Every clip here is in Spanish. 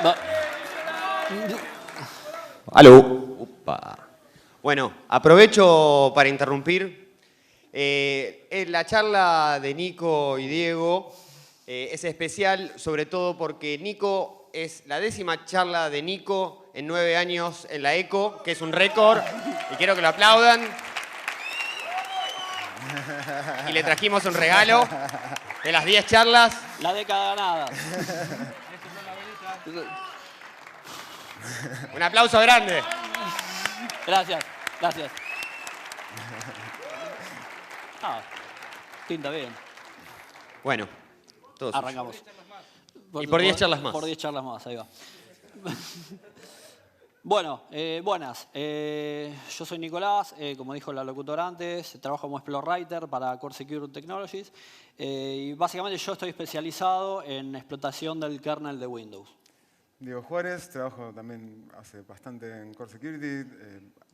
No. Aló. Upa. Bueno, aprovecho para interrumpir. La charla de Nico y Diego es especial, sobre todo porque Nico es la 10ª charla de Nico en 9 años en la ECO, que es un récord, y quiero que lo aplaudan. Y le trajimos un regalo de las 10 charlas. La década ganada. Un aplauso grande. Gracias, gracias. Pinta bien. Bueno, todos. Arrancamos. Y por 10 charlas más. Por 10 charlas más, ahí va. Bueno, buenas. Yo soy Nicolás, como dijo la locutora antes, trabajo como Explorewriter para Core Secure Technologies y básicamente yo estoy especializado en explotación del kernel de Windows. Diego Juárez, trabajo también hace bastante en Core Security.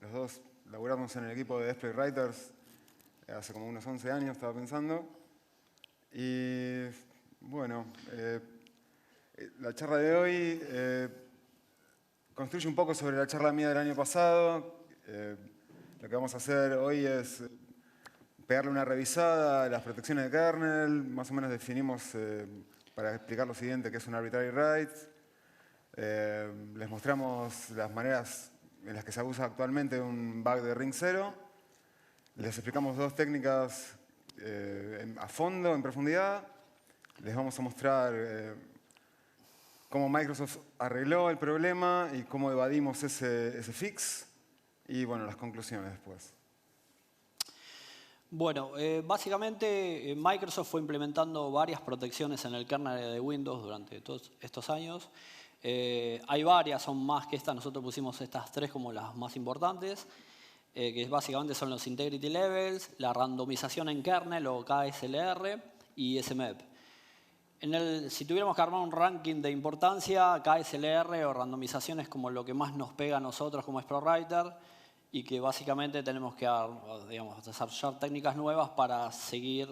Los dos laburamos en el equipo de Explorewriters hace como unos 11 años, estaba pensando. Y bueno, la charla de hoy construye un poco sobre la charla mía del año pasado. Lo que vamos a hacer hoy es pegarle una revisada a las protecciones de kernel. Más o menos definimos, para explicar lo siguiente, qué es un arbitrary write. Les mostramos las maneras en las que se usa actualmente un bug de ring 0. Les explicamos dos técnicas a fondo, en profundidad. Les vamos a mostrar cómo Microsoft arregló el problema y cómo evadimos ese fix. Y bueno, las conclusiones después. Bueno, básicamente Microsoft fue implementando varias protecciones en el kernel de Windows durante todos estos años. Hay varias, son más que estas. Nosotros pusimos estas 3 como las más importantes, que básicamente son los Integrity Levels, la randomización en kernel o KSLR y SMAP. Si tuviéramos que armar un ranking de importancia, KSLR o randomización es como lo que más nos pega a nosotros como Explorewriter y que básicamente tenemos que desarrollar técnicas nuevas para seguir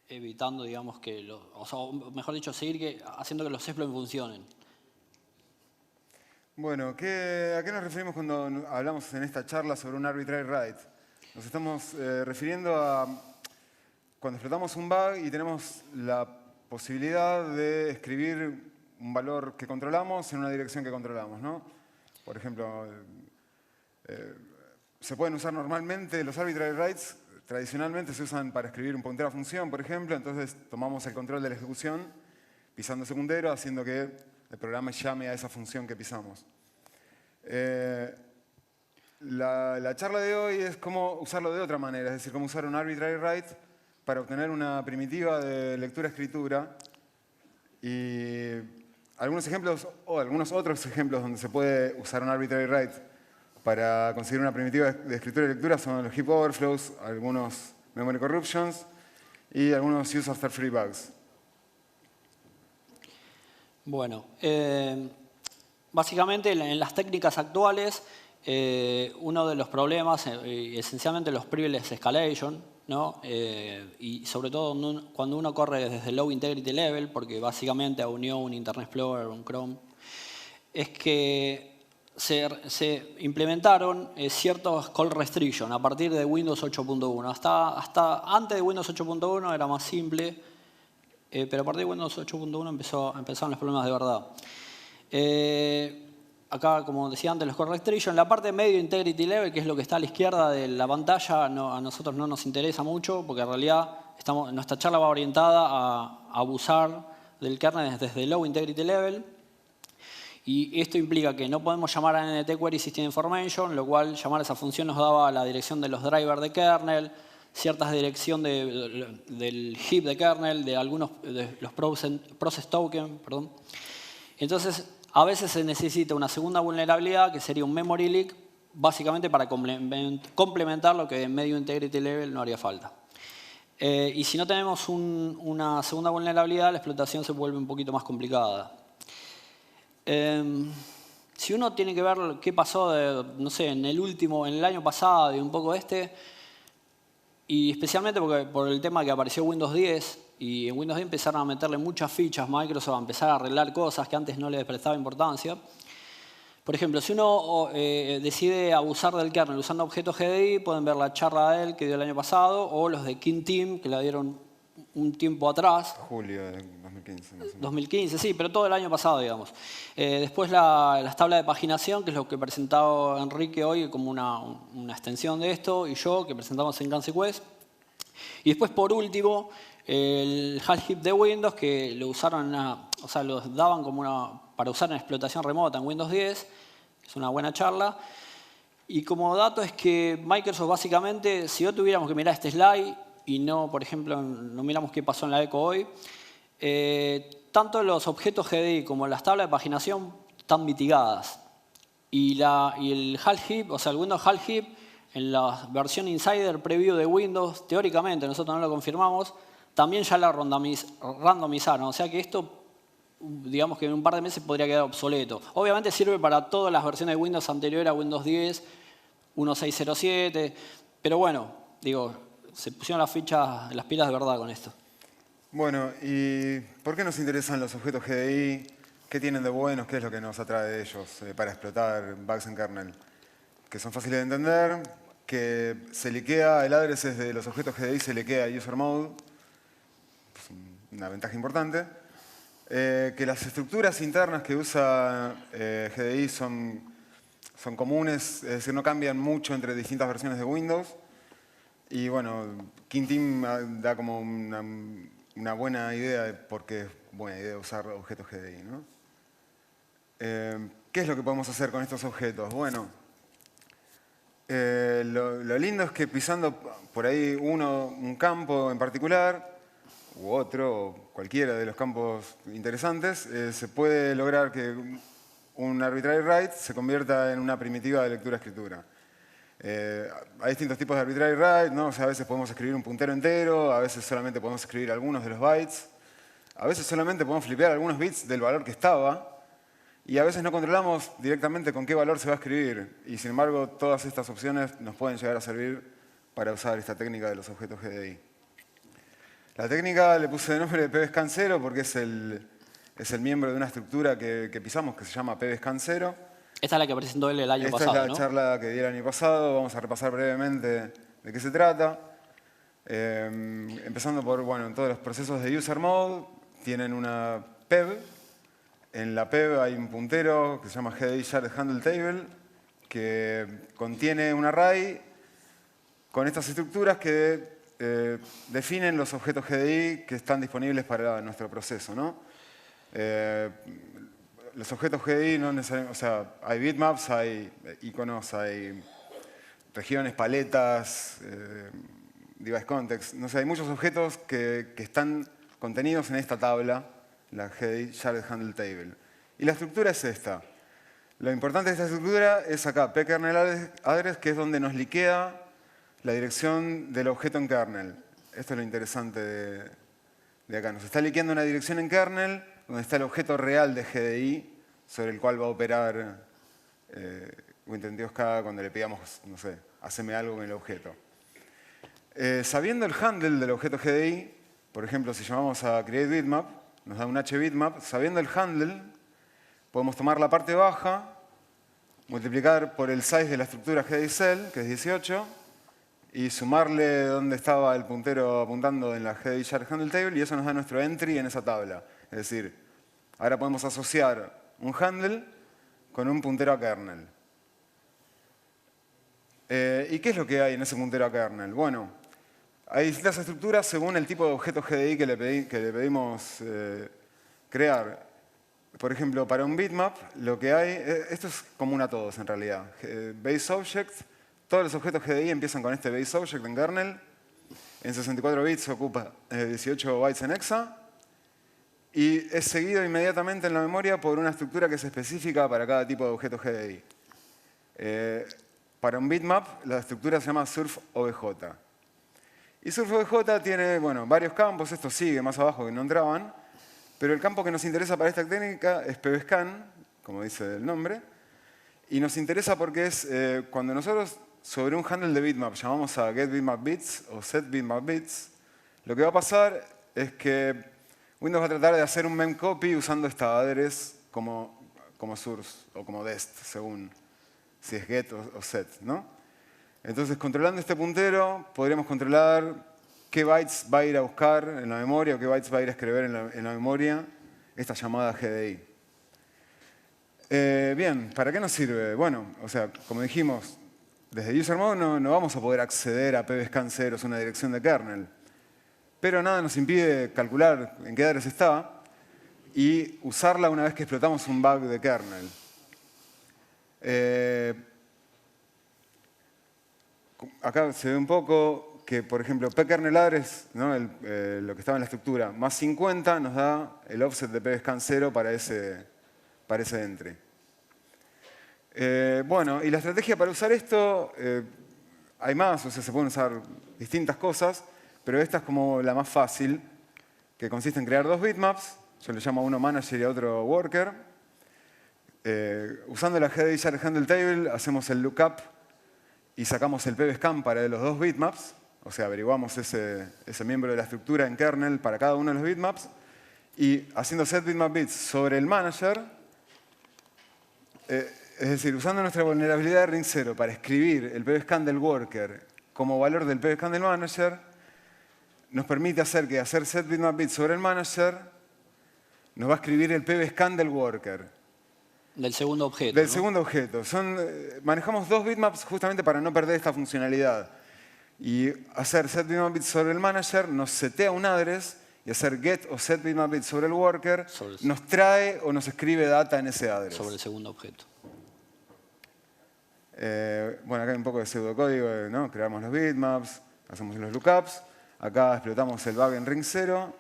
evitando, digamos, mejor dicho, seguir haciendo que los exploits funcionen. Bueno, ¿a qué nos referimos cuando hablamos en esta charla sobre un arbitrary write? Nos estamos refiriendo a cuando explotamos un bug y tenemos la posibilidad de escribir un valor que controlamos en una dirección que controlamos, ¿no? Por ejemplo, se pueden usar normalmente los arbitrary writes, tradicionalmente se usan para escribir un puntero a función, por ejemplo, entonces tomamos el control de la ejecución pisando ese puntero, haciendo que el programa llame a esa función que pisamos. La charla de hoy es cómo usarlo de otra manera, es decir, cómo usar un arbitrary write para obtener una primitiva de lectura-escritura y algunos ejemplos o algunos otros ejemplos donde se puede usar un arbitrary write para conseguir una primitiva de escritura y lectura son los heap overflows, algunos memory corruptions y algunos use after free bugs. Bueno, básicamente en las técnicas actuales, uno de los problemas, esencialmente los privilege escalation, ¿no? Y sobre todo cuando uno corre desde low integrity level, porque básicamente unió un Internet Explorer, un Chrome, es que se implementaron ciertos call restriction a partir de Windows 8.1. Hasta antes de Windows 8.1 era más simple, pero a partir de Windows 8.1 empezaron los problemas de verdad. Acá, como decía antes, los call restriction. La parte de medio integrity level, que es lo que está a la izquierda de la pantalla, a nosotros no nos interesa mucho, porque en realidad nuestra charla va orientada a abusar del kernel desde low integrity level. Y esto implica que no podemos llamar a NT Query System Information, lo cual llamar a esa función nos daba la dirección de los drivers de kernel, ciertas dirección del heap de kernel, de algunos de los process token, perdón. Entonces, a veces se necesita una segunda vulnerabilidad, que sería un memory leak, básicamente para complementar lo que en medio integrity level no haría falta. Y si no tenemos una segunda vulnerabilidad, la explotación se vuelve un poquito más complicada. Si uno tiene que ver qué pasó, no sé, en el año pasado y un poco y especialmente por el tema que apareció Windows 10, y en Windows 10 empezaron a meterle muchas fichas Microsoft, a empezar a arreglar cosas que antes no le prestaba importancia. Por ejemplo, si uno decide abusar del kernel usando objetos GDI, pueden ver la charla de él que dio el año pasado, o los de King Team, que la dieron un tiempo atrás. Julio de 2015. Más o menos. 2015, sí, pero todo el año pasado, digamos. Después las tablas de paginación, que es lo que presentado Enrique hoy como una extensión de esto, y yo, que presentamos en Consequest. Y después, por último, el HAL heap de Windows, que lo usaron, o sea, los daban como para usar en explotación remota en Windows 10. Es una buena charla. Y como dato es que Microsoft básicamente, si no tuviéramos que mirar este slide y no, por ejemplo, no miramos qué pasó en la ECO hoy, tanto los objetos GDI como las tablas de paginación están mitigadas. Y el HAL heap, o sea, el Windows HAL heap, en la versión Insider Preview de Windows, teóricamente, nosotros no lo confirmamos, también ya la randomizaron. O sea que esto, digamos que en un par de meses podría quedar obsoleto. Obviamente sirve para todas las versiones de Windows anteriores a Windows 10, 1.607, pero bueno, digo, se pusieron las pilas de verdad con esto. Bueno, ¿y por qué nos interesan los objetos GDI? ¿Qué tienen de buenos? ¿Qué es lo que nos atrae de ellos para explotar bugs en kernel? Que son fáciles de entender, que se liquea, el address de los objetos GDI se liquea a user mode, es una ventaja importante. Que las estructuras internas que usa GDI son comunes, es decir, no cambian mucho entre distintas versiones de Windows. Y bueno, King Team da como una buena idea de por qué es buena idea usar objetos GDI, ¿no? ¿Qué es lo que podemos hacer con estos objetos? Bueno, lo lindo es que pisando por ahí un campo en particular, u otro, o cualquiera de los campos interesantes, se puede lograr que un arbitrary write se convierta en una primitiva de lectura-escritura. Hay distintos tipos de arbitrary write, ¿no? O sea, a veces podemos escribir un puntero entero, a veces solamente podemos escribir algunos de los bytes, a veces solamente podemos flipear algunos bits del valor que estaba, y a veces no controlamos directamente con qué valor se va a escribir. Y sin embargo, todas estas opciones nos pueden llegar a servir para usar esta técnica de los objetos GDI. La técnica le puse de nombre de pbscan 0 porque es el miembro de una estructura que pisamos que se llama pbscan 0. Esta es la que presentó él el año pasado, Esta es la ¿no? charla que di el año pasado. Vamos a repasar brevemente de qué se trata. Empezando por, bueno, en todos los procesos de user mode tienen una PEB. En la PEB hay un puntero que se llama GDI Shared Handle Table que contiene un array con estas estructuras que definen los objetos GDI que están disponibles para nuestro proceso, ¿no? Los objetos GDI no necesariamente, o sea, hay bitmaps, hay iconos, hay regiones, paletas, device context. No sé, hay muchos objetos que están contenidos en esta tabla, la GDI Shared Handle Table. Y la estructura es esta. Lo importante de esta estructura es acá, pkernel address, que es donde nos liquea la dirección del objeto en kernel. Esto es lo interesante de acá. Nos está liqueando una dirección en kernel donde está el objeto real de GDI sobre el cual va a operar Win32K cuando le pidamos, no sé, haceme algo con el objeto. Sabiendo el handle del objeto GDI, por ejemplo, si llamamos a createBitmap, nos da un hbitmap. Sabiendo el handle, podemos tomar la parte baja, multiplicar por el size de la estructura GDI-cell, que es 18, y sumarle donde estaba el puntero apuntando en la GDI Shared Handle Table, y eso nos da nuestro entry en esa tabla. Es decir, ahora podemos asociar un handle con un puntero a kernel. ¿Y qué es lo que hay en ese puntero a kernel? Bueno, hay distintas estructuras según el tipo de objeto GDI que le pedimos crear. Por ejemplo, para un bitmap, lo que hay, esto es común a todos en realidad. Base object, todos los objetos GDI empiezan con este base object en kernel. En 64 bits ocupa 18 bytes en hexa. Y es seguido inmediatamente en la memoria por una estructura que es específica para cada tipo de objeto GDI. Para un bitmap, la estructura se llama surf-obj. Y surf-obj tiene, bueno, varios campos. Esto sigue más abajo que no entraban. Pero el campo que nos interesa para esta técnica es pbscan, como dice el nombre. Y nos interesa porque es cuando nosotros sobre un handle de bitmap llamamos a getBitmapBits o setBitmapBits, lo que va a pasar es que Windows va a tratar de hacer un memcopy usando esta address como source o como dest, según si es get o set, ¿no? Entonces, controlando este puntero, podríamos controlar qué bytes va a ir a buscar en la memoria o qué bytes va a ir a escribir en la memoria esta llamada GDI. Bien, ¿para qué nos sirve? Bueno, o sea, como dijimos, desde user mode no vamos a poder acceder a pbscan0, es una dirección de kernel. Pero nada nos impide calcular en qué address está y usarla una vez que explotamos un bug de kernel. Acá se ve un poco que, por ejemplo, pkernel address, ¿no? Lo que estaba en la estructura, más 50 nos da el offset de pbscan0 para ese entry. Bueno, y la estrategia para usar esto, hay más, o sea, se pueden usar distintas cosas, pero esta es como la más fácil, que consiste en crear dos bitmaps, yo le llamo a uno manager y a otro worker. Usando la GDI Shared Handle Table hacemos el lookup y sacamos el pbscan para los dos bitmaps, o sea, averiguamos ese miembro de la estructura en kernel para cada uno de los bitmaps, y haciendo set bitmap bits sobre el manager, es decir, usando nuestra vulnerabilidad de ring 0 para escribir el pbscan del worker como valor del pbscan del manager, nos permite hacer set bitmap bits sobre el manager nos va a escribir el pbscan del worker. Del segundo objeto. Del ¿no? segundo objeto. Manejamos dos bitmaps justamente para no perder esta funcionalidad. Y hacer set bitmap bits sobre el manager nos setea un address y hacer get o set bitmap bits sobre el worker nos trae o nos escribe data en ese address. Sobre el segundo objeto. Bueno, acá hay un poco de pseudocódigo, ¿no? Creamos los bitmaps, hacemos los lookups. Acá explotamos el bug en ring 0.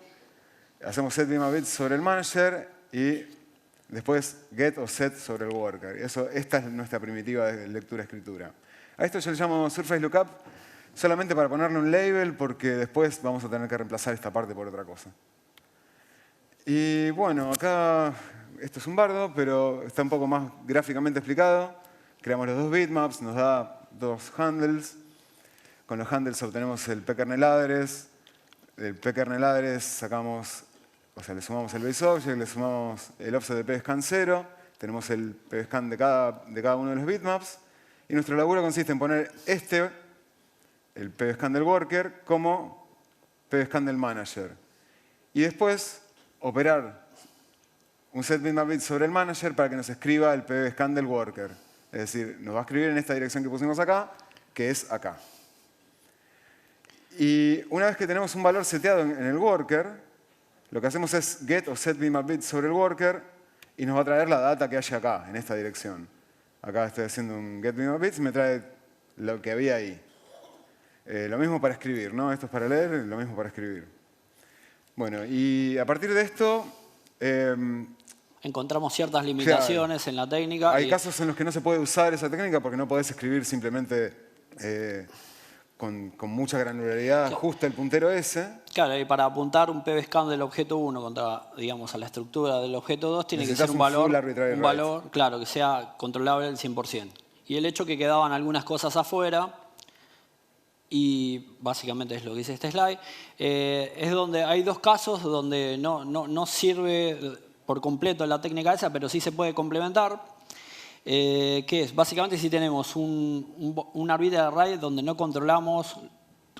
Hacemos set bitmap bits sobre el manager y después get o set sobre el worker. Esta es nuestra primitiva de lectura-escritura. A esto yo le llamo surface lookup solamente para ponerle un label porque después vamos a tener que reemplazar esta parte por otra cosa. Y bueno, acá esto es un bardo, pero está un poco más gráficamente explicado. Creamos los dos bitmaps, nos da dos handles. Con los handles obtenemos el pkernel address. Del pkernel address sacamos, o sea, le sumamos el base object, le sumamos el offset de pbscan0, tenemos el pbscan de cada uno de los bitmaps. Y nuestro laburo consiste en poner el pbscan del worker, como pbscan del manager. Y después operar un set bitmap bit sobre el manager para que nos escriba el pbscan del worker. Es decir, nos va a escribir en esta dirección que pusimos acá, que es acá. Y una vez que tenemos un valor seteado en el worker, lo que hacemos es get o set bitmap bit sobre el worker y nos va a traer la data que hay acá, en esta dirección. Acá estoy haciendo un get bitmap bits y me trae lo que había ahí. Lo mismo para escribir, ¿no? Esto es para leer, lo mismo para escribir. Bueno, y a partir de esto... encontramos ciertas limitaciones en la técnica. Hay casos en los que no se puede usar esa técnica porque no podés escribir simplemente con mucha granularidad justo el puntero ese. Claro, y para apuntar un pbscan del objeto 1 contra, digamos, a la estructura del objeto 2 tiene que ser un valor, claro, que sea controlable al 100%. Y el hecho que quedaban algunas cosas afuera, y básicamente es lo que dice este slide, es donde hay dos casos donde no sirve por completo la técnica esa, pero sí se puede complementar, que es básicamente si tenemos un arbitrary array donde no controlamos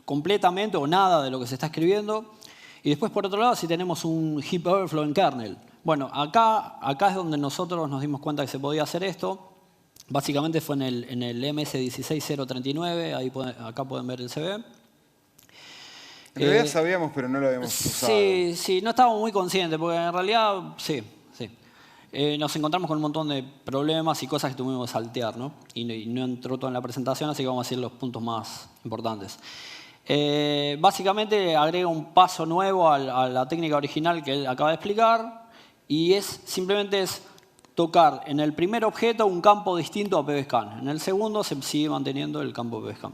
completamente o nada de lo que se está escribiendo, y después por otro lado si tenemos un heap overflow en kernel. Bueno, acá es donde nosotros nos dimos cuenta que se podía hacer esto. Básicamente fue en el MS16039, acá pueden ver el CV. En realidad sabíamos, pero no lo habíamos usado. Sí, no estábamos muy conscientes, porque en realidad, sí. Nos encontramos con un montón de problemas y cosas que tuvimos que saltear, ¿no? Y no entró todo en la presentación, así que vamos a decir los puntos más importantes. Básicamente agrega un paso nuevo a la técnica original que él acaba de explicar, y simplemente es tocar en el primer objeto un campo distinto a pbscan. En el segundo se sigue manteniendo el campo pbscan.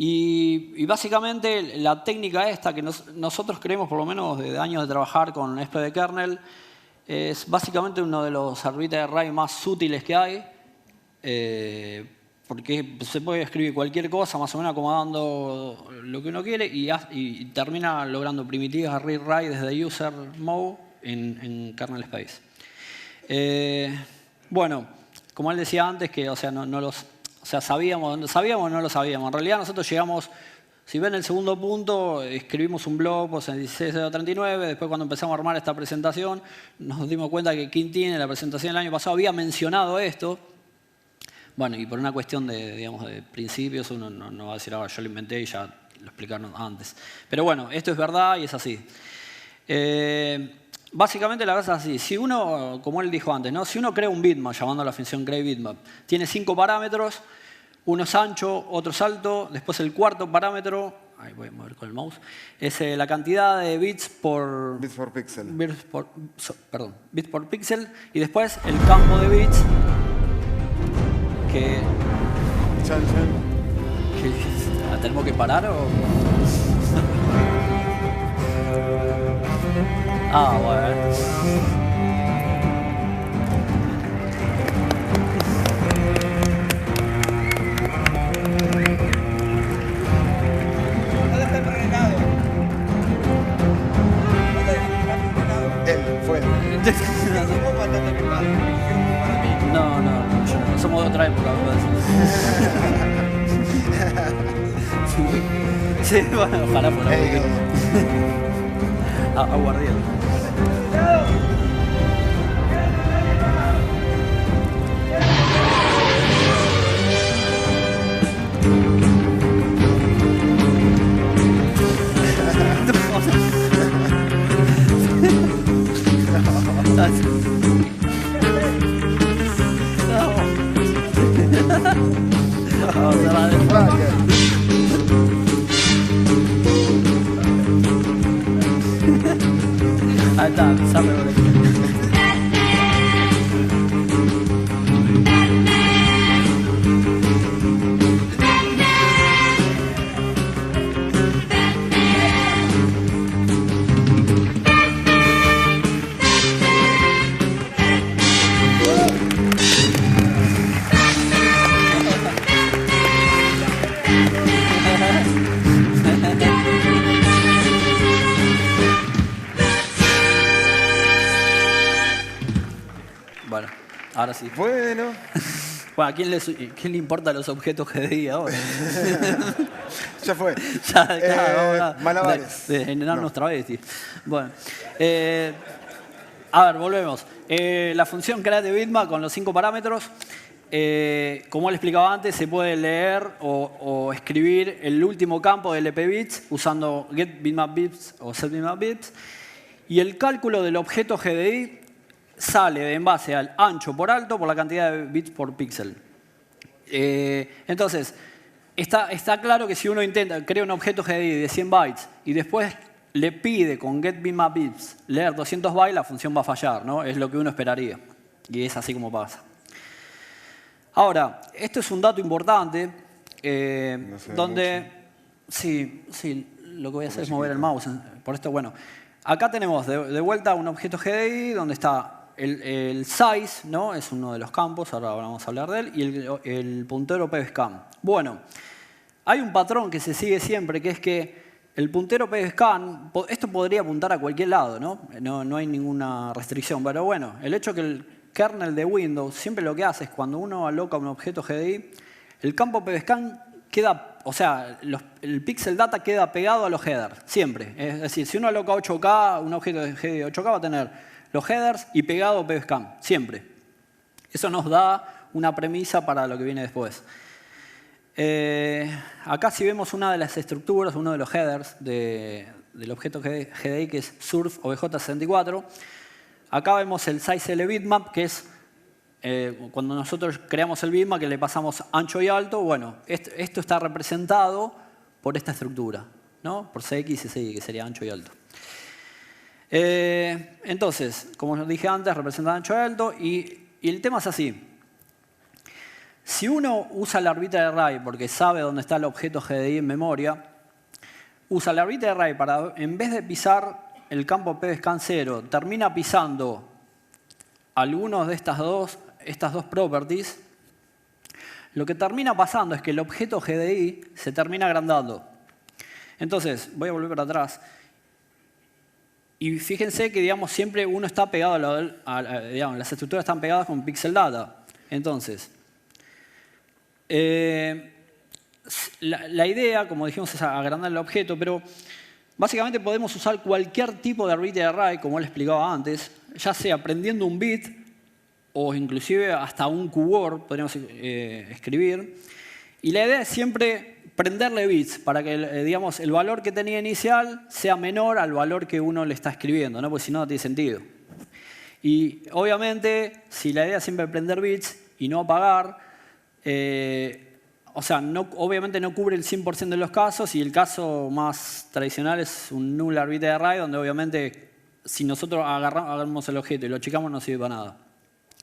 Y básicamente la técnica esta que nosotros creemos, por lo menos desde años de trabajar con SPD kernel, es básicamente uno de los arbitrary array más útiles que hay. porque se puede escribir cualquier cosa, más o menos acomodando lo que uno quiere, y termina logrando primitivas read-write desde user mode en kernel space. Bueno, como él decía antes, que sabíamos o no lo sabíamos. En realidad nosotros llegamos, si ven el segundo punto, escribimos un blog pues, en 16.39, después cuando empezamos a armar esta presentación, nos dimos cuenta que Quintín en la presentación del año pasado había mencionado esto. Bueno, y por una cuestión de principios, uno no va a decir ahora yo lo inventé y ya lo explicaron antes. Pero bueno, esto es verdad y es así. Básicamente la cosa es así. Si uno, como él dijo antes, ¿no? Si uno crea un bitmap, llamando a la función createBitmap, tiene 5 parámetros, uno es ancho, otro es alto, después el cuarto parámetro, ahí voy a mover con el mouse, es la cantidad de bits por pixel. Bits por píxel, y después el campo de bits que... ¿La tenemos que parar o...? Ah, bueno. Él fue. No, yo no. Somos de otra época, sí, bueno, ojalá por ahí. Aguardiente. Ahí está, sabe por aquí. Bueno, ahora sí. Bueno. Bueno, ¿a quién le importan los objetos GDI ahora? Ya fue. Ya, claro, malabares. De generarnos travestis. Bueno. A ver, volvemos. La función createBitmap con los 5 parámetros. Como le explicaba antes, se puede leer o escribir el último campo de LPBits usando getBitmapBits o setBitmapBits. Y el cálculo del objeto GDI sale en base al ancho por alto por la cantidad de bits por píxel. Entonces, está claro que si uno crea un objeto GDI de 100 bytes y después le pide con getBitmapBits leer 200 bytes, la función va a fallar, ¿no? Es lo que uno esperaría. Y es así como pasa. Ahora, esto es un dato importante, No sé donde... mucho. Sí, lo que voy a hacer es mover el mouse. Por esto, bueno. Acá tenemos de vuelta un objeto GDI donde está el size, ¿no? Es uno de los campos, ahora vamos a hablar de él, y el puntero pvscan. Bueno, hay un patrón que se sigue siempre, que es que el puntero pvscan, esto podría apuntar a cualquier lado, ¿no? No hay ninguna restricción, pero bueno, el hecho que el kernel de Windows siempre lo que hace es cuando uno aloca un objeto GDI, el campo pvscan queda, o sea, el pixel data queda pegado a los headers, siempre. Es decir, si uno aloca 8K, un objeto de GDI 8K va a tener los headers y pegado pvscan, siempre. Eso nos da una premisa para lo que viene después. Acá si vemos una de las estructuras, uno de los headers del objeto GDI, que es surf obj64. Acá vemos el sizeLBitmap, que es cuando nosotros creamos el bitmap que le pasamos ancho y alto. Bueno, esto está representado por esta estructura, ¿no? Por CX y CY, que sería ancho y alto. Entonces, como os dije antes, representa ancho y alto. Y el tema es así. Si uno usa la arbitrary array porque sabe dónde está el objeto GDI en memoria, usa la arbitrary array para, en vez de pisar el campo pvscan 0, termina pisando algunos de estas dos properties, lo que termina pasando es que el objeto GDI se termina agrandando. Entonces, voy a volver para atrás. Y fíjense que, digamos, siempre uno está pegado digamos, las estructuras están pegadas con pixel data. Entonces, la idea, como dijimos, es agrandar el objeto, pero básicamente podemos usar cualquier tipo de arbitrary array, como él explicaba antes, ya sea prendiendo un bit o inclusive hasta un QWORD podríamos escribir. Y la idea es siempre prenderle bits para que digamos, el valor que tenía inicial sea menor al valor que uno le está escribiendo, ¿no? Porque si no, no tiene sentido. Y obviamente, si la idea es siempre prender bits y no apagar, o sea, obviamente no cubre el 100% de los casos, y el caso más tradicional es un null arbitrary array, donde obviamente si nosotros agarramos el objeto y lo achicamos no sirve para nada.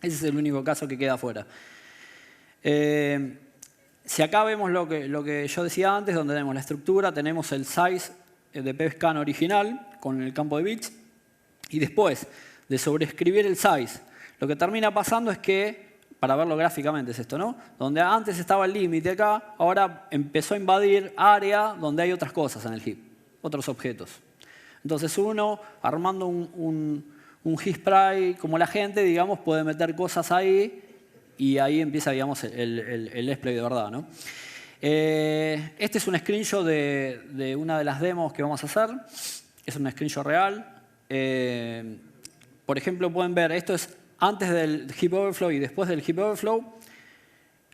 Ese es el único caso que queda afuera. Si acá vemos lo que yo decía antes, donde tenemos la estructura, tenemos el size de pbscan original con el campo de bits, y después de sobreescribir el size, lo que termina pasando es que, para verlo gráficamente es esto, ¿no? Donde antes estaba el límite acá, ahora empezó a invadir área donde hay otras cosas en el heap, otros objetos. Entonces uno, armando un heap spray como la gente, digamos, puede meter cosas ahí y ahí empieza, digamos, el display de verdad, ¿no? Este es un screenshot de una de las demos que vamos a hacer. Es un screenshot real. Por ejemplo, pueden ver, esto es antes del heap overflow y después del heap overflow.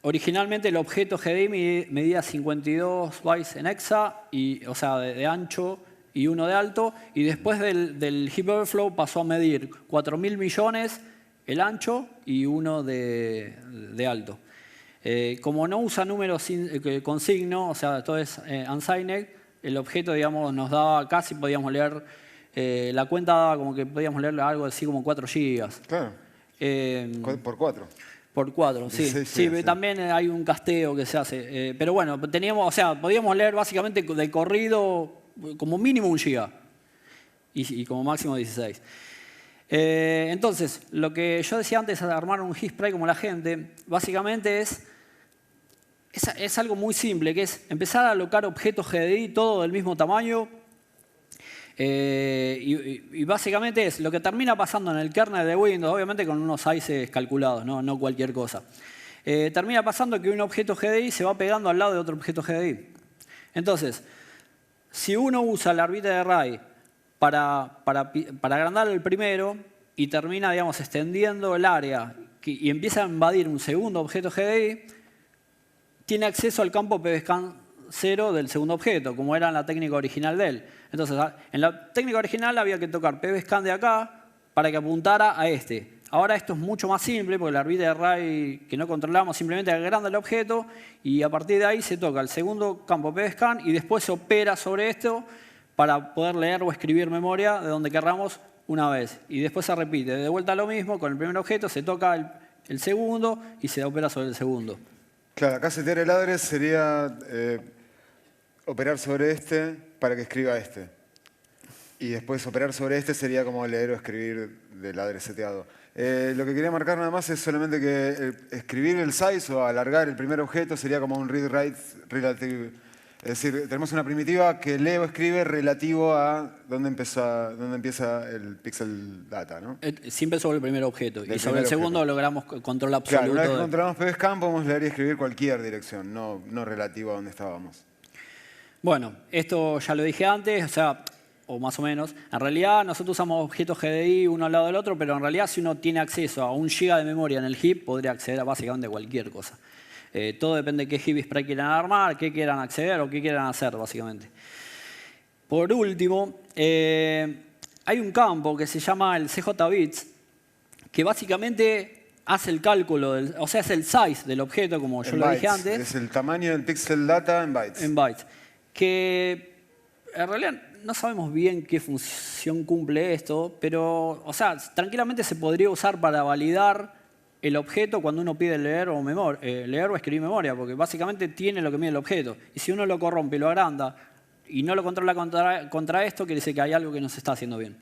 Originalmente el objeto GDI medía 52 bytes en hexa, o sea, de ancho y 1 de alto. Y después del heap overflow pasó a medir 4.000 millones el ancho y 1 de alto. Como no usa números con signo, o sea, todo es unsigned, el objeto, digamos, nos daba casi, podíamos leer, la cuenta daba como que podíamos leer algo así como 4 gigas. Claro. Por 4. Por 4, sí. 16 Sí, gigas, sí. también hay un casteo que se hace. Pero bueno, teníamos, o sea, podíamos leer básicamente de corrido como mínimo 1 giga y como máximo 16. Entonces, lo que yo decía antes de armar un heap spray como la gente, básicamente es algo muy simple, que es empezar a alocar objetos GDI todo del mismo tamaño. Y básicamente es lo que termina pasando en el kernel de Windows, obviamente con unos sizes calculados, no cualquier cosa. Termina pasando que un objeto GDI se va pegando al lado de otro objeto GDI. Entonces, si uno usa el arbitrary array para agrandar el primero y termina, digamos, extendiendo el área y empieza a invadir un segundo objeto GDI, tiene acceso al campo pbscan 0 del segundo objeto, como era en la técnica original de él. Entonces, en la técnica original había que tocar pbscan de acá para que apuntara a este. Ahora esto es mucho más simple, porque el arbitrary array que no controlamos simplemente agranda el objeto y a partir de ahí se toca el segundo campo pbscan y después se opera sobre esto para poder leer o escribir memoria de donde querramos una vez. Y después se repite. De vuelta lo mismo, con el primer objeto se toca el segundo y se opera sobre el segundo. Claro, acá setear el address sería operar sobre este para que escriba este. Y después operar sobre este sería como leer o escribir del address seteado. Lo que quería marcar nada más es solamente que escribir el size o alargar el primer objeto sería como un read-write relative. Es decir, tenemos una primitiva que lee o escribe relativo a dónde empieza el pixel data, ¿no? Siempre sobre el primer objeto. Del Y sobre el primer segundo objeto. logramos control absoluto. Claro, una vez que controlamos pbscan podemos leer y escribir cualquier dirección, no relativo a dónde estábamos. Bueno, esto ya lo dije antes, o más o menos. En realidad nosotros usamos objetos GDI uno al lado del otro, pero en realidad si uno tiene acceso a 1 giga de memoria en el heap, podría acceder a básicamente cualquier cosa. Todo depende de qué heap spray quieran armar, qué quieran acceder o qué quieran hacer, básicamente. Por último, hay un campo que se llama el CJBits, que básicamente hace el cálculo, o sea, es el size del objeto, como yo lo dije antes. Es el tamaño del pixel data en bytes. En bytes. Que en realidad no sabemos bien qué función cumple esto, pero, o sea, tranquilamente se podría usar para validar el objeto cuando uno pide leer o escribir memoria, porque básicamente tiene lo que mide el objeto. Y si uno lo corrompe y lo agranda y no lo controla contra esto, quiere decir que hay algo que no se está haciendo bien.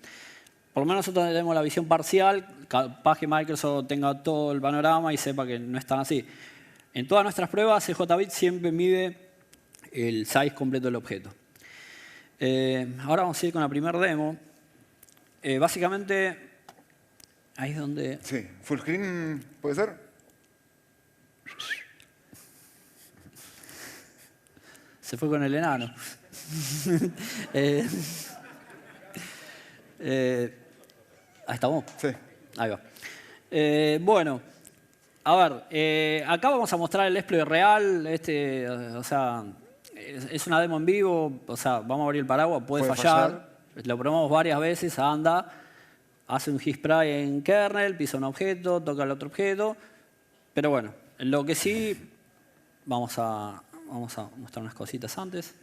Por lo menos nosotros tenemos la visión parcial, capaz que Microsoft tenga todo el panorama y sepa que no es tan así. En todas nuestras pruebas, CJBit siempre mide el size completo del objeto. Ahora vamos a ir con la primera demo. Básicamente, ahí es donde... Sí, full screen, ¿puede ser? Se fue con el enano. Ahí estamos. Sí. Ahí va. Bueno, a ver, acá vamos a mostrar el exploit real. O sea, es una demo en vivo, o sea, vamos a abrir el paraguas, puede fallar. Lo probamos varias veces, anda, hace un hit spray en kernel, pisa un objeto, toca el otro objeto. Pero bueno, lo que sí, vamos a mostrar unas cositas antes.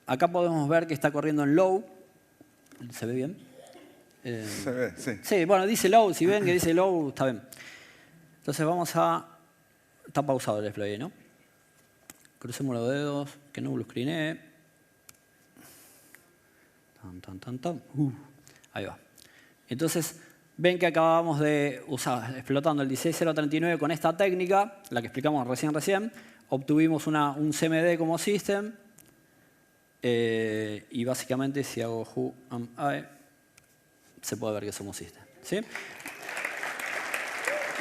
Acá podemos ver que está corriendo en low. ¿Se ve bien? Se ve, sí. Sí, bueno, dice low. Si ven que dice low, está bien. Entonces vamos a... Está pausado el exploit, ¿no? Crucemos los dedos, que no blue screenee. Ahí va. Entonces, ven que acabamos de usar, explotando el 16039 con esta técnica, la que explicamos recién, obtuvimos un CMD como system. Y básicamente, si hago who am I, se puede ver que somos system. ¿Sí?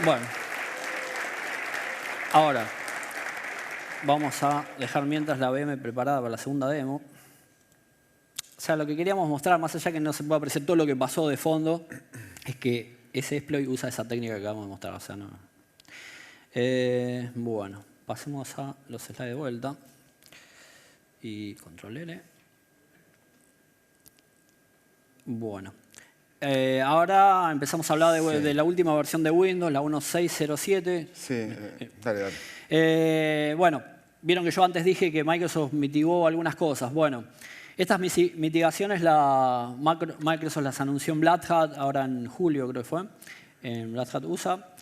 Bueno. Ahora, vamos a dejar mientras la VM preparada para la segunda demo. O sea, lo que queríamos mostrar, más allá que no se puede apreciar todo lo que pasó de fondo, es que ese exploit usa esa técnica que acabamos de mostrar. O sea, no. Bueno, pasemos a los slides de vuelta. Y control L. Bueno. Ahora empezamos a hablar de la última versión de Windows, la 1.607. Sí, dale. Bueno, vieron que yo antes dije que Microsoft mitigó algunas cosas. Bueno, estas mitigaciones Microsoft las anunció en Black Hat, ahora en julio creo que fue, en Black Hat USA.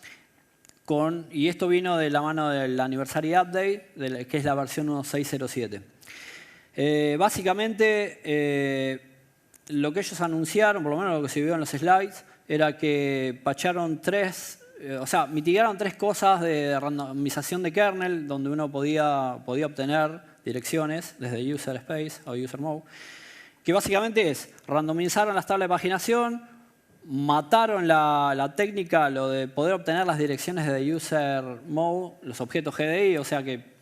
Y esto vino de la mano del Anniversary Update, que es la versión 1.607. Básicamente, lo que ellos anunciaron, por lo menos lo que se vio en los slides, era que patcharon mitigaron tres cosas de randomización de kernel, donde uno podía obtener direcciones desde user space o user mode, que básicamente es randomizaron las tablas de paginación, mataron la técnica, lo de poder obtener las direcciones de user mode, los objetos GDI, o sea que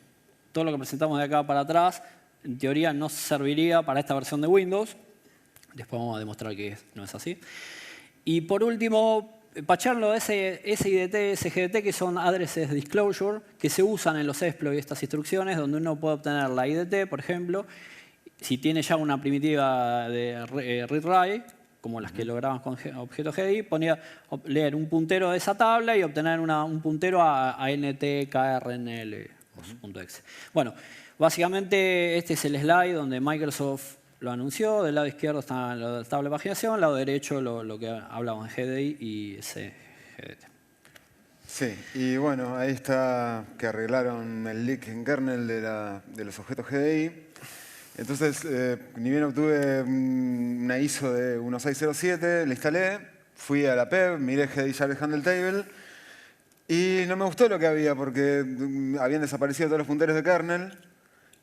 todo lo que presentamos de acá para atrás, en teoría no serviría para esta versión de Windows. Después vamos a demostrar que no es así. Y por último, patcharon lo de SIDT, SGDT, que son Addresses Disclosure, que se usan en los exploits, estas instrucciones, donde uno puede obtener la IDT, por ejemplo, si tiene ya una primitiva de read-write, como las que lograban con objetos GDI, ponía leer un puntero de esa tabla y obtener un puntero a NTKRNL o su punto exe. Bueno, básicamente este es el slide donde Microsoft lo anunció. Del lado izquierdo está la tabla de paginación, del lado derecho lo que hablamos de GDI y SGDT. Sí, y bueno, ahí está que arreglaron el leak en kernel de los objetos GDI. Entonces, ni bien obtuve una ISO de 1.607, la instalé, fui a la PEB, miré GDI Jar Handle Table y no me gustó lo que había porque habían desaparecido todos los punteros de kernel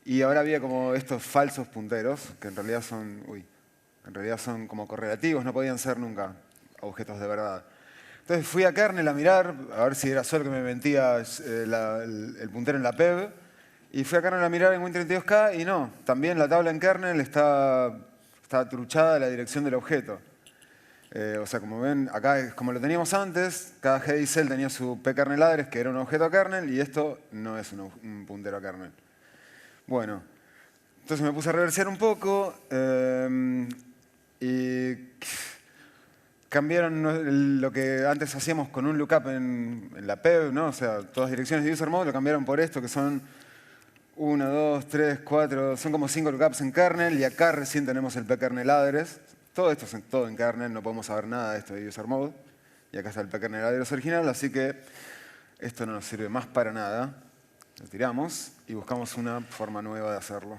y ahora había como estos falsos punteros que en realidad son como correlativos, no podían ser nunca objetos de verdad. Entonces fui a kernel a mirar, a ver si era solo que me mentía el puntero en la PEB. Y fui a kernel a mirar en Win32K y no, también la tabla en kernel está truchada la dirección del objeto. O sea, como ven, acá es como lo teníamos antes, cada GDI cell tenía su pkernel address, que era un objeto a kernel, y esto no es un puntero a kernel. Bueno, entonces me puse a reversear un poco y cambiaron lo que antes hacíamos con un lookup en la PEB, ¿no? O sea, todas direcciones de user mode lo cambiaron por esto, que son 1, 2, 3, 4, son como 5 lookups en kernel y acá recién tenemos el pkernel address. Todo esto es todo en kernel, no podemos saber nada de esto de user mode. Y acá está el pkernel address original, así que esto no nos sirve más para nada. Lo tiramos y buscamos una forma nueva de hacerlo.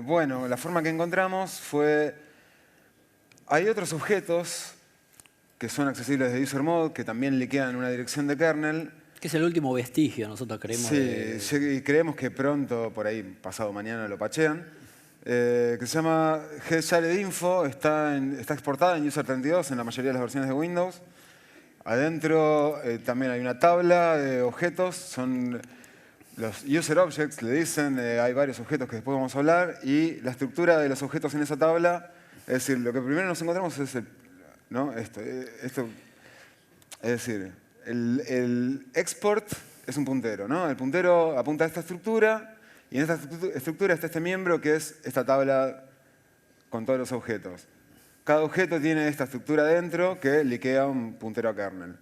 Bueno, la forma que encontramos fue... Hay otros objetos que son accesibles de user mode, que también liquean una dirección de kernel. Que es el último vestigio, nosotros creemos. Sí, creemos que pronto, por ahí, pasado mañana, lo pachean. Que se llama G-Shared Info, está exportada en User32 en la mayoría de las versiones de Windows. Adentro también hay una tabla de objetos, son los User Objects, le dicen, hay varios objetos que después vamos a hablar, y la estructura de los objetos en esa tabla, es decir, lo que primero nos encontramos es esto. Es decir, el export es un puntero, ¿no? El puntero apunta a esta estructura, y en esta estructura está este miembro que es esta tabla con todos los objetos. Cada objeto tiene esta estructura dentro que liquea un puntero a kernel.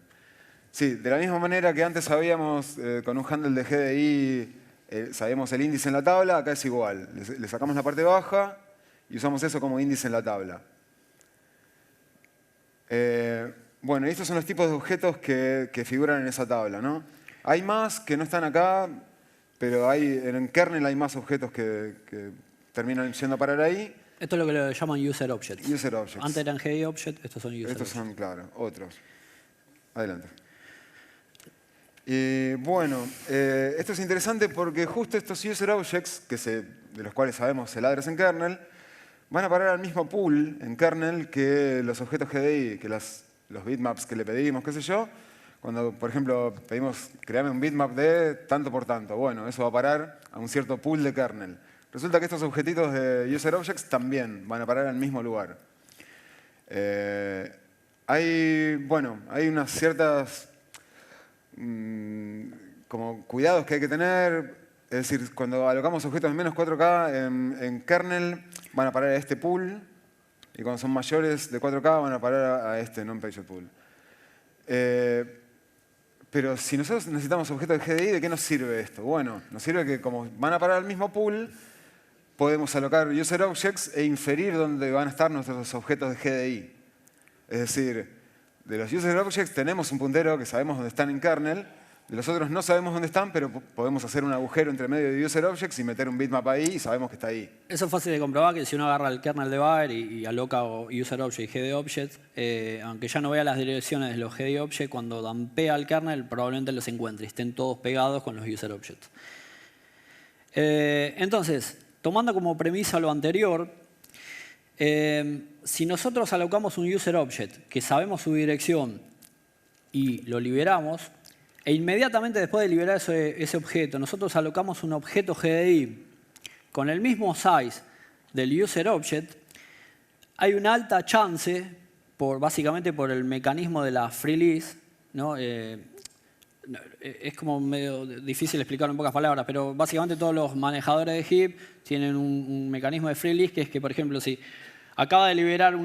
Sí, de la misma manera que antes sabíamos con un handle de GDI, sabíamos el índice en la tabla, acá es igual. Le sacamos la parte baja y usamos eso como índice en la tabla. Bueno, estos son los tipos de objetos que figuran en esa tabla, ¿no? Hay más que no están acá, pero en kernel hay más objetos que terminan yendo a parar ahí. Esto es lo que le llaman User Objects. User Objects. Antes eran GDI Objects, estos son User Objects. Estos son, claro, otros. Adelante. Y bueno, esto es interesante porque justo estos User Objects, de los cuales sabemos el address en kernel, van a parar al mismo pool en kernel que los objetos GDI, que los bitmaps que le pedimos, qué sé yo. Cuando, por ejemplo, pedimos crearme un bitmap de tanto por tanto, bueno, eso va a parar a un cierto pool de kernel. Resulta que estos objetitos de User Objects también van a parar al mismo lugar. Hay unas ciertas como cuidados que hay que tener. Es decir, cuando alocamos objetos de menos 4K en kernel, van a parar a este pool. Y cuando son mayores de 4K, van a parar a este non-paged pool. Pero si nosotros necesitamos objetos de GDI, ¿de qué nos sirve esto? Bueno, nos sirve que como van a parar al mismo pool, podemos alocar User Objects e inferir dónde van a estar nuestros objetos de GDI. Es decir, de los User Objects tenemos un puntero que sabemos dónde están en kernel, de los otros no sabemos dónde están, pero podemos hacer un agujero entre medio de User Objects y meter un bitmap ahí y sabemos que está ahí. Eso es fácil de comprobar, que si uno agarra el kernel de Baer y aloca User Object y GD Object, aunque ya no vea las direcciones de los GD Object, cuando dampea el kernel probablemente los encuentre y estén todos pegados con los User Objects. Entonces, tomando como premisa lo anterior, si nosotros alocamos un User Object que sabemos su dirección y lo liberamos, e inmediatamente después de liberar ese objeto, nosotros alocamos un objeto GDI con el mismo size del User Object, hay una alta chance, básicamente por el mecanismo de la free list, ¿no? Es como medio difícil explicarlo en pocas palabras, pero básicamente todos los manejadores de heap tienen un mecanismo de free list que es que, por ejemplo, si acaba de liberar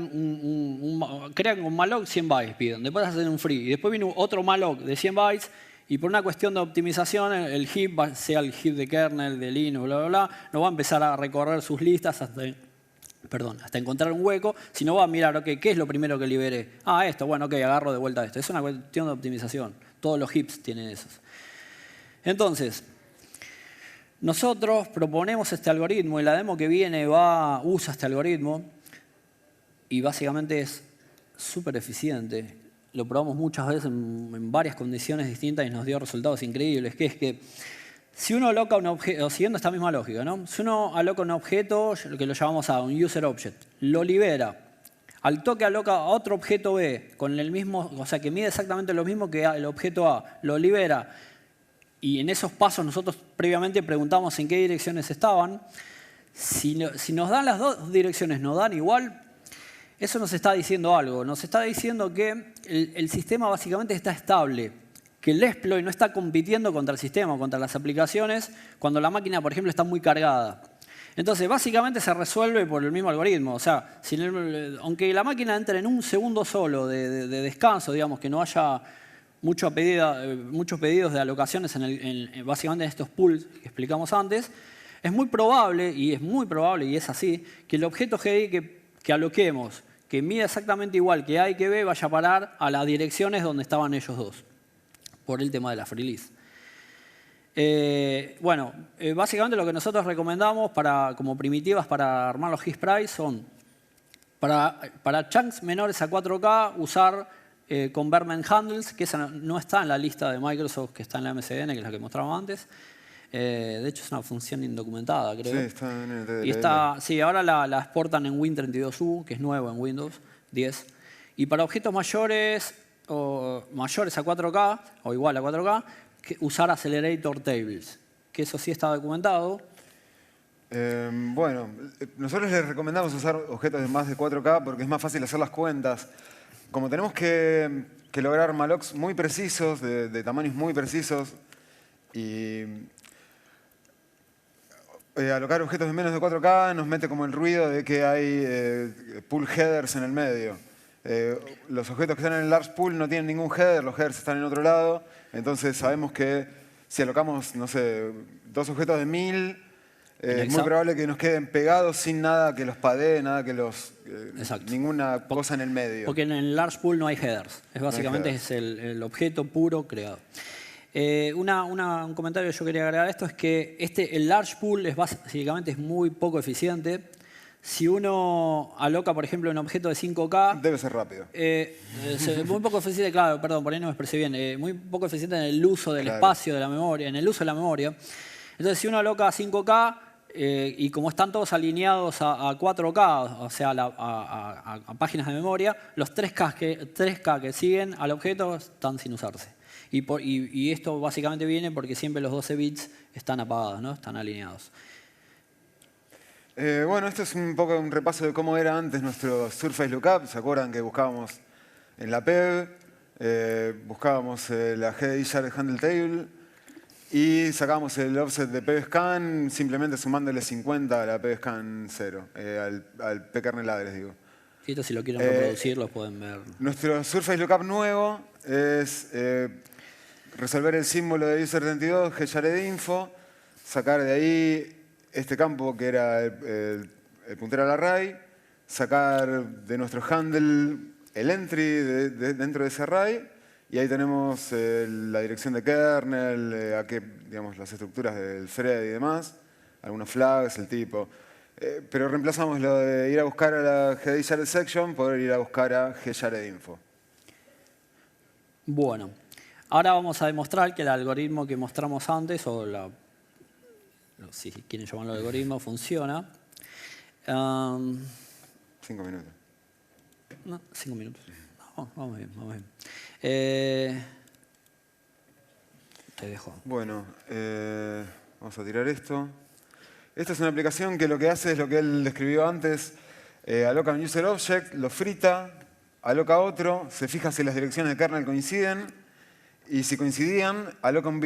crean un malloc 100 bytes, piden, después hacen un free, y después viene otro malloc de 100 bytes, y por una cuestión de optimización, el heap, sea el heap de kernel, de Linux, bla, bla, bla, no va a empezar a recorrer sus listas hasta encontrar un hueco, sino va a mirar, ok, ¿qué es lo primero que liberé? Ah, esto, bueno, ok, agarro de vuelta esto. Es una cuestión de optimización. Todos los heaps tienen esos. Entonces, nosotros proponemos este algoritmo y la demo que viene usa este algoritmo y básicamente es súper eficiente. Lo probamos muchas veces en varias condiciones distintas y nos dio resultados increíbles, que es que si uno aloca un objeto, siguiendo esta misma lógica, ¿no? Si uno aloca un objeto, que lo llamamos a un User Object, lo libera, al toque aloca a otro objeto B, con el mismo, o sea, que mide exactamente lo mismo que el objeto A, lo libera, y en esos pasos nosotros previamente preguntamos en qué direcciones estaban. Si nos dan las dos direcciones, nos dan igual, eso nos está diciendo algo. Nos está diciendo que el sistema básicamente está estable, que el exploit no está compitiendo contra el sistema, contra las aplicaciones, cuando la máquina, por ejemplo, está muy cargada. Entonces, básicamente se resuelve por el mismo algoritmo. O sea, aunque la máquina entre en un segundo solo de descanso, digamos, que no haya muchos pedidos de alocaciones básicamente en estos pools que explicamos antes, es muy probable, y es así, que el objeto GDI que aloquemos, que mide exactamente igual que A y que B, vaya a parar a las direcciones donde estaban ellos dos, por el tema de la free list. Básicamente lo que nosotros recomendamos como primitivas para armar los his price son, para chunks menores a 4K, usar con Vermen Handles, que esa no está en la lista de Microsoft, que está en la MCN, que es la que mostraba antes. De hecho, es una función indocumentada, creo. Sí, está en el TDL. Y está, sí, ahora la exportan en Win32U, que es nuevo en Windows 10. Y para objetos mayores o mayores a 4K, o igual a 4K, usar Accelerator Tables, que eso sí está documentado. Bueno, nosotros les recomendamos usar objetos de más de 4K porque es más fácil hacer las cuentas. Como tenemos que lograr mallocs muy precisos, de tamaños muy precisos, y alocar objetos de menos de 4K nos mete como el ruido de que hay pool headers en el medio. Los objetos que están en el large pool no tienen ningún header, los headers están en otro lado. Entonces sabemos que si alocamos, no sé, 2 objetos de 1000, es muy probable que nos queden pegados sin nada que los padee, nada que los... ninguna cosa en el medio. Porque en el large pool no hay headers. Básicamente es el objeto puro creado. Un comentario que yo quería agregar a esto es que el large pool básicamente es muy poco eficiente. Si uno aloca, por ejemplo, un objeto de 5K... Debe ser rápido. Muy poco eficiente, claro, perdón, por ahí no me expresé bien. Muy poco eficiente en el uso del espacio de la memoria, en el uso de la memoria. Entonces, si uno aloca a 5K, y como están todos alineados a 4K, o sea, a páginas de memoria, los 3K que siguen al objeto están sin usarse. Y esto básicamente viene porque siempre los 12 bits están apagados, ¿no? Están alineados. Bueno, esto es un poco un repaso de cómo era antes nuestro Surface Lookup. ¿Se acuerdan que buscábamos en la PEG, buscábamos la GDI Shared Handle Table y sacábamos el offset de PBScan simplemente sumándole 50 a la PBScan 0, al pkernel address, digo. Y esto si lo quieren reproducir, lo pueden ver. Nuestro Surface Lookup nuevo es resolver el símbolo de user32, gSharedInfo, sacar de ahí este campo que era el puntero al array, sacar de nuestro handle el entry dentro de ese array, y ahí tenemos la dirección de kernel, digamos, las estructuras del thread y demás, algunos flags, el tipo. Pero reemplazamos lo de ir a buscar a la GDI Shared Section por ir a buscar a gSharedInfo. Bueno, ahora vamos a demostrar que el algoritmo que mostramos antes, si quieren llamarlo algoritmo, funciona. 5 minutos. No, 5 minutos. No, vamos bien, vamos bien. Te dejo. Bueno, vamos a tirar esto. Esta es una aplicación que lo que hace es lo que él describió antes. Aloca un user object, lo frita, aloca otro, se fija si las direcciones de kernel coinciden, y si coincidían, aloca un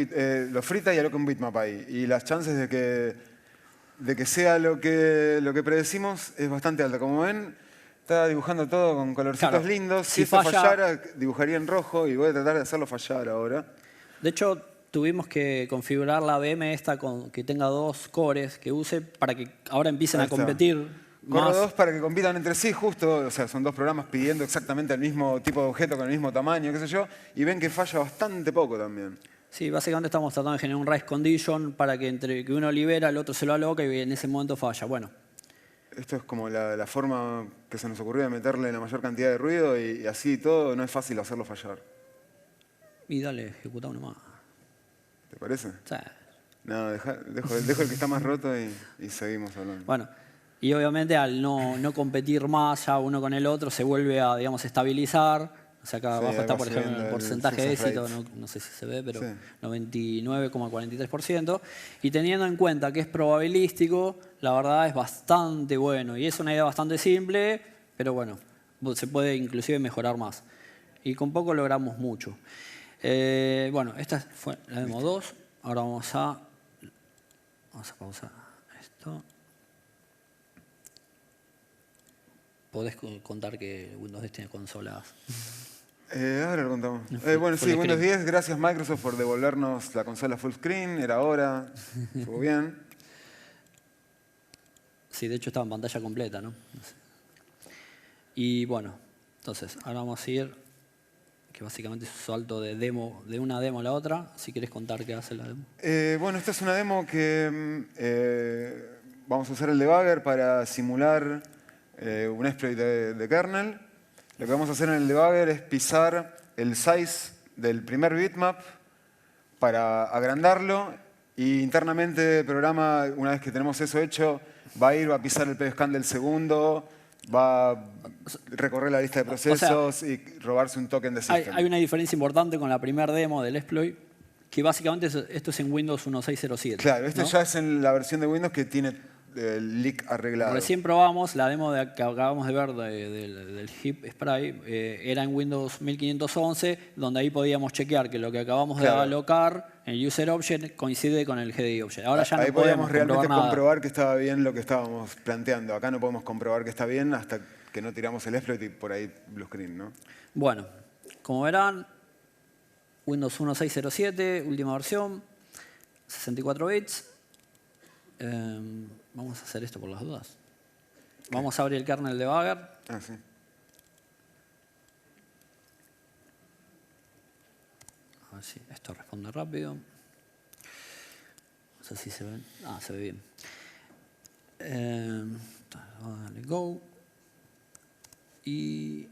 lo frita y aloca un bitmap ahí. Y las chances de que sea lo que predecimos es bastante alta. Como ven, está dibujando todo con colorcitos lindos. Si esto fallara, dibujaría en rojo, y voy a tratar de hacerlo fallar ahora. De hecho, tuvimos que configurar la VM esta que tenga 2 cores que use para que ahora empiecen a competir. Corro 2 para que compitan entre sí, justo. O sea, son 2 programas pidiendo exactamente el mismo tipo de objeto con el mismo tamaño, qué sé yo. Y ven que falla bastante poco también. Sí, básicamente estamos tratando de generar un race condition para que entre que uno libera, el otro se lo aloca y en ese momento falla. Bueno. Esto es como la forma que se nos ocurrió de meterle la mayor cantidad de ruido, y así todo no es fácil hacerlo fallar. Y dale, ejecuta uno más. ¿Te parece? Sí. No, dejo el que está más roto y seguimos hablando. Bueno, y obviamente al no competir más ya uno con el otro se vuelve a, digamos, estabilizar. O sea, acá abajo está, por ejemplo, el porcentaje de éxito, no sé si se ve, pero 99,43%. Y teniendo en cuenta que es probabilístico, la verdad es bastante bueno. Y es una idea bastante simple, pero bueno, se puede inclusive mejorar más. Y con poco logramos mucho. Bueno, esta fue la demo 2. Ahora vamos a pausar esto. ¿Podés contar que Windows 10 tiene consolas? Ahora lo contamos. Bueno, sí, Windows 10, gracias Microsoft por devolvernos la consola full screen. Era hora, estuvo bien. Sí, de hecho estaba en pantalla completa, ¿no? No sé. Y bueno, entonces, ahora vamos a ir, que básicamente es un salto de una demo a la otra. Si querés contar qué hace la demo. Bueno, esta es una demo que vamos a usar el debugger para simular un exploit de kernel. Lo que vamos a hacer en el debugger es pisar el size del primer bitmap para agrandarlo y internamente el programa, una vez que tenemos eso hecho, va a pisar el pscan del segundo, va a recorrer la lista de procesos y robarse un token de system. Hay una diferencia importante con la primera demo del exploit, que básicamente esto es en Windows 1607. Claro, esto ¿no? ya es en la versión de Windows que tiene el leak arreglado. Recién probamos la demo que acabamos de ver del Heap Spray, era en Windows 1511, donde ahí podíamos chequear que lo que acabamos de alocar en el User Object coincide con el GDI Object. Ahora ya no ahí podemos realmente nada. comprobar que estaba bien lo que estábamos planteando. Acá no podemos comprobar que está bien hasta que no tiramos el exploit y por ahí blue screen, ¿no? Bueno, como verán, Windows 1607, última versión, 64 bits. Vamos a hacer esto por las dudas. Vamos a abrir el kernel debugger. Ah, sí. A ver si esto responde rápido. No sé si se ve. Ah, se ve bien. Dale go. Y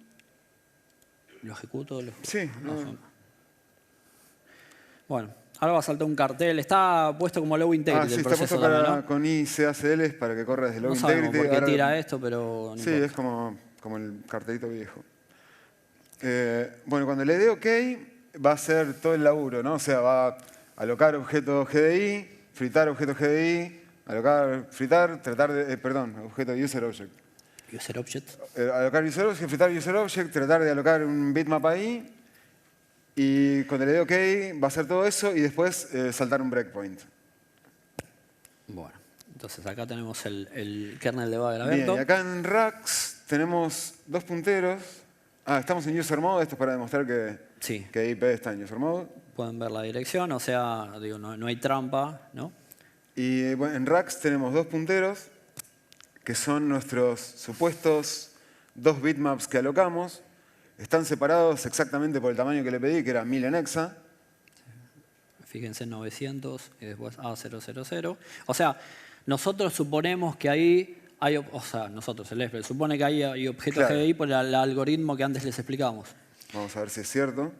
lo ejecuto. Sí. Bueno, ahora va a saltar un cartel. Está puesto como low integrity el está proceso puesto también, ¿no? con ICACL para que corra desde low No sabemos integrity. por qué tira esto, pero... no Sí, importa. es como el cartelito viejo. Bueno, cuando le dé OK, va a hacer todo el laburo, ¿no? O sea, va a alocar objeto GDI, fritar objeto GDI, alocar, fritar, objeto User Object. User Object. Alocar User Object, fritar User Object, tratar de alocar un bitmap ahí. Y cuando le dé OK, va a hacer todo eso y después saltar un breakpoint. Bueno, entonces acá tenemos el kernel debugger Bien, abierto. y acá en Rax tenemos dos punteros. Estamos en User Mode, esto es para demostrar Sí. que IP está en User Mode. Pueden ver la dirección, o sea, digo, no hay trampa, ¿no? Y bueno, en Rax tenemos dos punteros, que son nuestros supuestos dos bitmaps que alocamos. Están separados exactamente por el tamaño que le pedí, que era 1000 en hexa. Fíjense, 900 y después A000. O sea, nosotros suponemos que ahí hay, o sea, nosotros, el exploit, supone que ahí hay objetos Claro. GDI por el algoritmo que antes les explicamos. Vamos a ver si es cierto.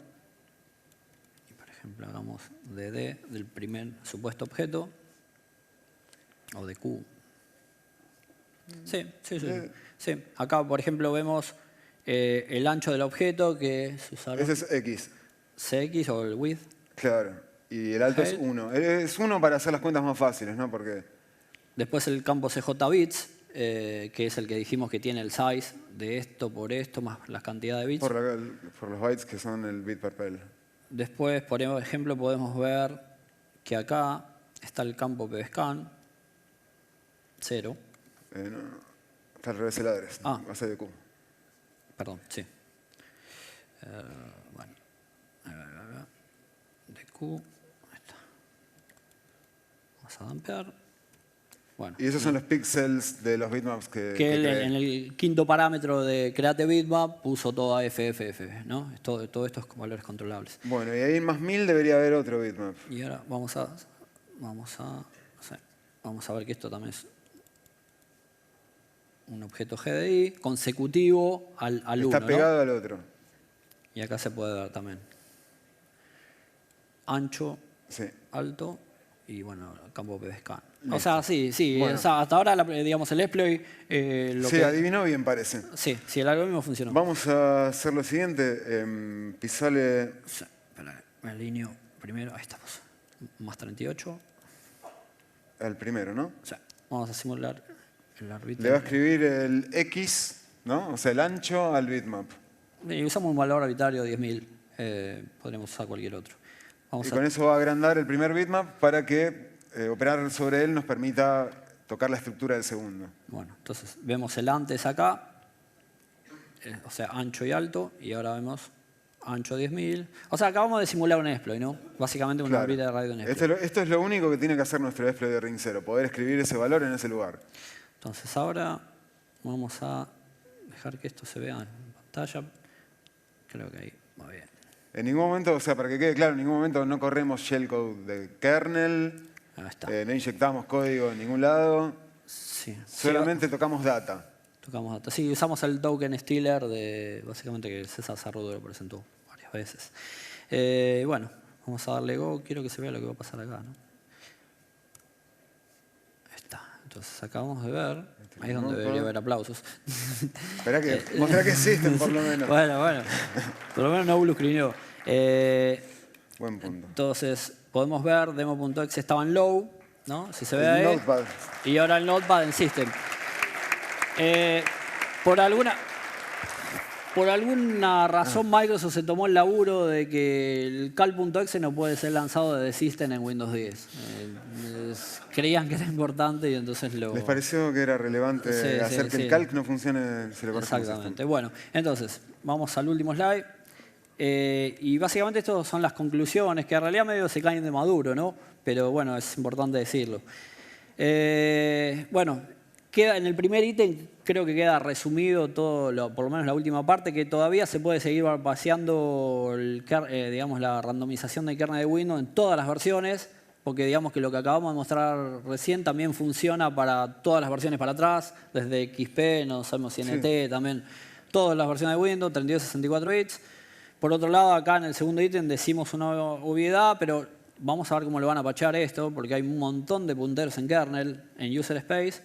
Y por ejemplo, hagamos de del primer supuesto objeto, o de Q. Sí. Acá, por ejemplo, vemos el ancho del objeto, que es usar Ese es X. CX o el width. Claro. Y el alto es Height. 1. Es 1 para hacer las cuentas más fáciles, ¿no? Porque Después el campo CJ bits, que es el que dijimos que tiene el size de esto por esto, más la cantidad de bits. por los bytes que son el bit per pel. Después, por ejemplo, podemos ver que acá está el campo pbscan, 0. No, está al revés el address. Ah. Va a ser de Q. Perdón, sí. Bueno. De Q. Ahí está. Vamos a dampear. Bueno. Y esos son los píxeles de los bitmaps que Que él creé. en el quinto parámetro de create bitmap puso toda FFF, ¿no? Todo esto es con valores controlables. Bueno, y ahí en más 1000 debería haber otro bitmap. Y ahora vamos a ver que esto también es un objeto GDI consecutivo al 1. Está pegado al otro. Y acá se puede ver también. Ancho, Sí. alto y bueno, campo pbscan. O Listo. sea, sí. Bueno. O sea, hasta ahora, digamos, el exploit... Sí, adivinó bien parece. Sí, el algoritmo funcionó. Vamos a hacer lo siguiente. Pisale... Sí, espera, me alineo primero. Ahí estamos. Más 38. al primero, ¿no? O sea, vamos a simular el árbitro. Le va a escribir el X, ¿no? O sea, el ancho al bitmap. Y usamos un valor arbitrario 10.000. Podríamos usar cualquier otro. Vamos Y a con eso va a agrandar el primer bitmap para que operar sobre él nos permita tocar la estructura del segundo. Bueno, entonces vemos el antes acá, o sea, ancho y alto, y ahora vemos ancho 10.000. O sea, acabamos de simular un exploit, ¿no? Básicamente una Claro. órbita de radio de un exploit. Esto es lo único que tiene que hacer nuestro exploit de ring 0, poder escribir ese valor en ese lugar. Entonces ahora vamos a dejar que esto se vea en pantalla. Creo que ahí va bien. En ningún momento, o sea, para que quede claro, en ningún momento no corremos shellcode de kernel, Ahí está. no inyectamos código en ningún lado, Sí. solamente tocamos data. tocamos datos. Sí, usamos el token Stealer básicamente que César Cerrudo lo presentó varias veces. Bueno, vamos a darle go. Quiero que se vea lo que va a pasar acá, ¿no? Ahí está. Entonces acabamos de ver. Ahí es donde debería haber aplausos. Esperá que, mostrá que existen, por lo menos. Bueno. Por lo menos no blue screenó. Buen punto. Entonces, podemos ver demo.exe estaba en low, ¿no? Si se ve El ahí. Notepad. Y ahora el Notepad en System. Por alguna razón Microsoft se tomó el laburo de que el cal.exe no puede ser lanzado desde System en Windows 10. Creían que era importante y entonces lo... ¿Les pareció que era relevante hacer que el calc no funcione si lo corregimos? Exactamente. Bueno, entonces, vamos al último slide. Y básicamente estas son las conclusiones, que en realidad medio se caen de maduro, ¿no? Pero bueno, es importante decirlo. Bueno, queda en el primer ítem, creo que queda resumido todo, por lo menos la última parte, que todavía se puede seguir vaciando digamos, la randomización del kernel de Windows en todas las versiones, porque digamos que lo que acabamos de mostrar recién también funciona para todas las versiones para atrás, desde XP, no sabemos si NT también, todas las versiones de Windows, 32 y 64 bits. Por otro lado, acá en el segundo ítem decimos una obviedad, pero vamos a ver cómo lo van a patchar esto, porque hay un montón de punteros en kernel, en user space,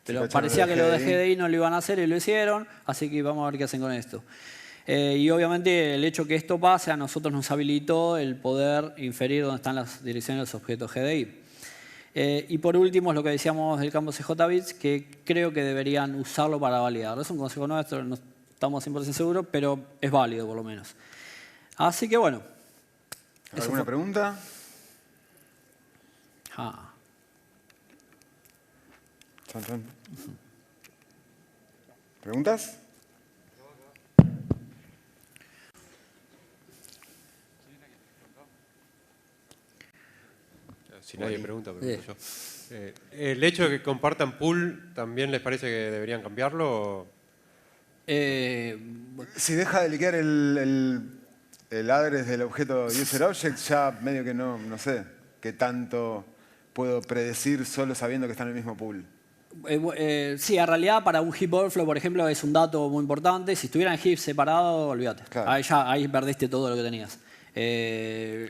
pero parecía que lo de GDI no lo iban a hacer y lo hicieron, así que vamos a ver qué hacen con esto. Y obviamente el hecho que esto pase a nosotros nos habilitó el poder inferir dónde están las direcciones de los objetos GDI. Y por último es lo que decíamos del campo CJBits, que creo que deberían usarlo para validar. Es un consejo nuestro, no estamos 100% seguros, pero es válido por lo menos. Así que bueno. ¿Alguna pregunta? ¿Preguntas? Si nadie pregunta, pregunto yo. ¿El hecho de que compartan pool también les parece que deberían cambiarlo? Si deja de liquear el address del objeto userObject, ya medio que no sé qué tanto puedo predecir solo sabiendo que está en el mismo pool. Sí, en realidad para un heap overflow, por ejemplo, es un dato muy importante. Si estuviera en heap separado, olvídate. Claro. Ahí perdiste todo lo que tenías. Lo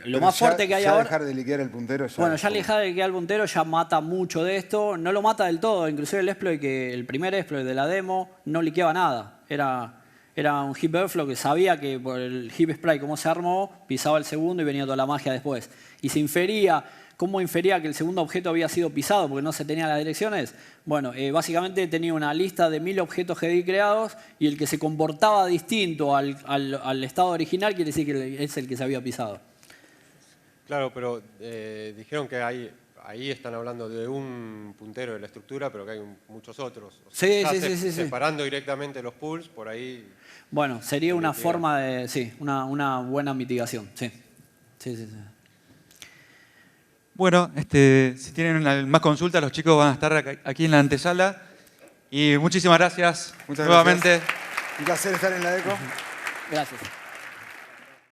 Pero más fuerte que hay ahora... dejar de liquear el puntero ya... Bueno, ya dejar de liquear el puntero ya mata mucho de esto. No lo mata del todo. Inclusive el primer exploit de la demo no liqueaba nada. Era un heap overflow que sabía que por el heap sprite como se armó, pisaba el segundo y venía toda la magia después. Y se infería... ¿Cómo infería que el segundo objeto había sido pisado porque no se tenían las direcciones? Bueno, básicamente tenía una lista de 1000 objetos GDI creados y el que se comportaba distinto al estado original quiere decir que es el que se había pisado. Claro, pero dijeron que ahí están hablando de un puntero de la estructura, pero que hay muchos otros. O sea, sí. Separando directamente los pools, por ahí... Bueno, sería una forma de... Sí, una buena mitigación. Sí. Bueno, si tienen más consultas, los chicos van a estar aquí en la antesala. Y muchísimas gracias nuevamente. Un placer estar en la ECO. Gracias.